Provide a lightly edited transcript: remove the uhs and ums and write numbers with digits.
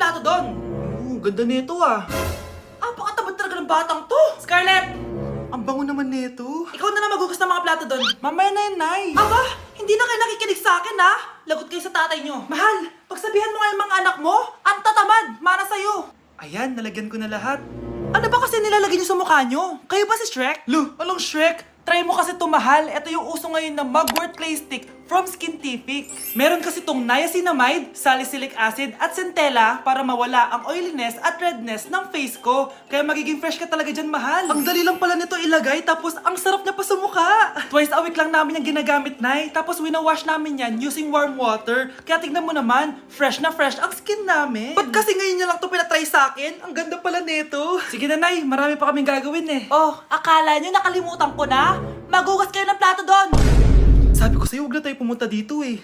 plato doon. Ganda nito ah. Apakatamad talaga ng batang to. Scarlett, Ang bango naman nito. ikaw na maghugas ng mga plato doon. Mamaya na yan, Nay. Aba, hindi na kayo nakikinig sa akin ha. Lagot kayo sa tatay nyo. Mahal, pagsabihan mo nga yung mga anak mo, ang tatamad, mana sa'yo. Ayan, nalagyan ko na lahat. Ano ba kasi nilalagay nyo sa mukha nyo? Kayo ba si Shrek? Lu, anong Shrek? Try mo kasi to, mahal. Ito yung uso ngayon na mugwort clay stick from Skintific. Meron kasi tong niacinamide, salicylic acid at centella para mawala ang oiliness at redness ng face ko. Kaya magiging fresh ka talaga dyan, mahal. Ang dali lang pala nito ilagay, tapos ang sarap niya pa sa mukha. Twice a week lang namin yung ginagamit, Nay. Tapos winawash namin yan using warm water. Kaya tignan mo naman, fresh na fresh ang skin namin. Ba't kasi ngayon niya lang to pinatry sa akin? Ang ganda pala nito. Sige na, Nay. Marami pa kaming gagawin eh. Oh, akala nyo nakalimutan ko na? Magugas kayo ng plato doon. Sabi ko sa'yo, huwag na tayo pumunta dito eh.